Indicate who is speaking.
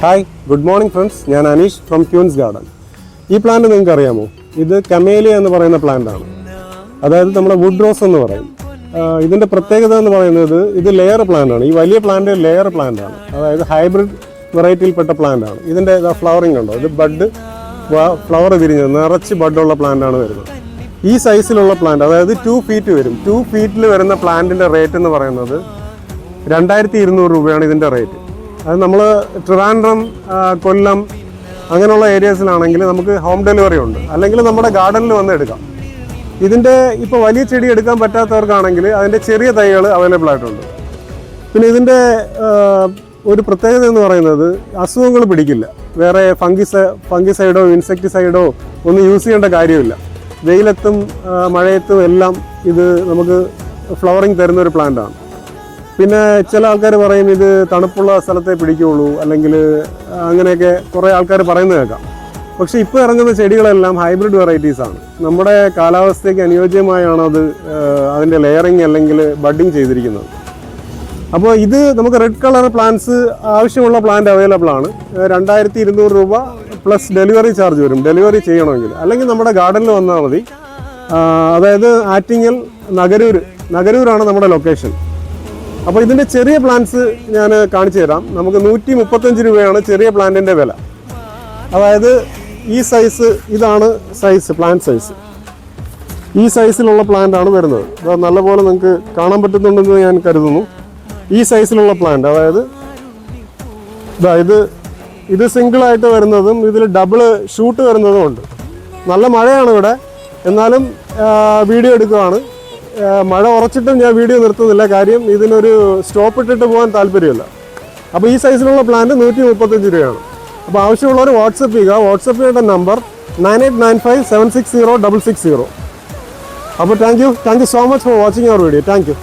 Speaker 1: Hi, good morning friends. ഞാൻ Aneesh from Queens garden. ഈ plant നിങ്ങൾക്ക് അറിയാമോ? ഇത് കമേലിയ എന്ന് പറയുന്ന പ്ലാന്റ് ആണ്. അതായത് നമ്മുടെ വുഡ് റോസ് എന്ന് പറയും. ഇതിൻ്റെ പ്രത്യേകത എന്ന് പറയുന്നത് ഇത് ലെയർ പ്ലാന്റ് ആണ്. ഈ വലിയ പ്ലാന്റ് ലെയർ പ്ലാന്റ് ആണ്. അതായത് ഹൈബ്രിഡ് വെറൈറ്റിയിൽപ്പെട്ട പ്ലാന്റ് ആണ്. ഇതിൻ്റെ ഫ്ലവറിംഗ് ഉണ്ടോ? ഇത് ബഡ് ഫ്ലവർ വിരിഞ്ഞത് നിറച്ച് ബഡുള്ള പ്ലാന്റ് ആണ് വരുന്നത്. ഈ സൈസിലുള്ള പ്ലാന്റ്, അതായത് 2 ഫീറ്റ് വരും. 2 ഫീറ്റിൽ വരുന്ന പ്ലാന്റിൻ്റെ റേറ്റ് എന്ന് പറയുന്നത് 2200 രൂപയാണ് ഇതിൻ്റെ റേറ്റ്. അത് നമ്മൾ ട്രിവാൻഡ്രം, കൊല്ലം അങ്ങനെയുള്ള ഏരിയസിലാണെങ്കിൽ നമുക്ക് ഹോം ഡെലിവറി ഉണ്ട്. അല്ലെങ്കിൽ നമ്മുടെ ഗാർഡനിൽ വന്ന് എടുക്കാം. ഇതിൻ്റെ ഇപ്പോൾ വലിയ ചെടി എടുക്കാൻ പറ്റാത്തവർക്കാണെങ്കിൽ അതിൻ്റെ ചെറിയ തൈകൾ അവൈലബിൾ ആയിട്ടുണ്ട്. പിന്നെ ഇതിൻ്റെ ഒരു പ്രത്യേകത എന്ന് പറയുന്നത് അസുഖങ്ങൾ പിടിക്കില്ല. വേറെ ഫംഗിസൈഡോ ഇൻസെക്ടിസൈഡോ ഒന്നും യൂസ് ചെയ്യേണ്ട കാര്യമില്ല. വെയിലത്തും മഴയത്തും എല്ലാം ഇത് നമുക്ക് ഫ്ലവറിങ് തരുന്ന ഒരു പ്ലാന്റാണ്. പിന്നെ ചില ആൾക്കാർ പറയും ഇത് തണുപ്പുള്ള സ്ഥലത്തെ പിടിക്കുകയുള്ളൂ, അല്ലെങ്കിൽ അങ്ങനെയൊക്കെ കുറേ ആൾക്കാർ പറയുന്നത് കേൾക്കാം. പക്ഷേ ഇപ്പോൾ ഇറങ്ങുന്ന ചെടികളെല്ലാം ഹൈബ്രിഡ് വെറൈറ്റീസാണ്. നമ്മുടെ കാലാവസ്ഥയ്ക്ക് അനുയോജ്യമായാണ് അത് അതിൻ്റെ ലെയറിങ് അല്ലെങ്കിൽ ബഡിങ് ചെയ്തിരിക്കുന്നത്. അപ്പോൾ ഇത് നമുക്ക് റെഡ് കളർ പ്ലാന്റ്സ് ആവശ്യമുള്ള പ്ലാന്റ് അവൈലബിൾ ആണ്. 2200 രൂപ പ്ലസ് ഡെലിവറി ചാർജ് വരും ഡെലിവറി ചെയ്യണമെങ്കിൽ. അല്ലെങ്കിൽ നമ്മുടെ ഗാർഡനിൽ വന്നാൽ മതി. അതായത് ആറ്റിങ്ങൽ നഗരൂരാണ് നമ്മുടെ ലൊക്കേഷൻ. അപ്പോൾ ഇതിൻ്റെ ചെറിയ പ്ലാന്റ്സ് ഞാൻ കാണിച്ചു തരാം. നമുക്ക് 135 രൂപയാണ് ചെറിയ പ്ലാന്റിൻ്റെ വില. അതായത് ഈ സൈസ്, ഇതാണ് സൈസ്, പ്ലാന്റ് സൈസ്. ഈ സൈസിലുള്ള പ്ലാന്റാണ് വരുന്നത്. അത് നല്ലപോലെ നിങ്ങൾക്ക് കാണാൻ പറ്റുന്നുണ്ടെന്ന് ഞാൻ കരുതുന്നു. ഈ സൈസിലുള്ള പ്ലാന്റ്, അതായത് ഇത് സിംഗിളായിട്ട് വരുന്നതും ഇതിൽ ഡബിൾ ഷൂട്ട് വരുന്നതും ഉണ്ട്. നല്ല മഴയാണ് ഇവിടെ, എന്നാലും വീഡിയോ എടുക്കുകയാണ്. മഴ ഉറച്ചിട്ടും ഞാൻ വീഡിയോ നിർത്തുന്നില്ല, കാര്യം ഇതിനൊരു സ്റ്റോപ്പ് ഇട്ടിട്ട് പോകാൻ താല്പര്യമില്ല. അപ്പോൾ ഈ സൈസിലുള്ള പ്ലാന്റ് 135 രൂപയാണ്. അപ്പോൾ ആവശ്യമുള്ളവർ വാട്സപ്പ് ചെയ്യുക. വാട്സപ്പ് ചെയ്യേണ്ട നമ്പർ 9895760660. അപ്പോൾ thank you so much for watching our video. Thank U.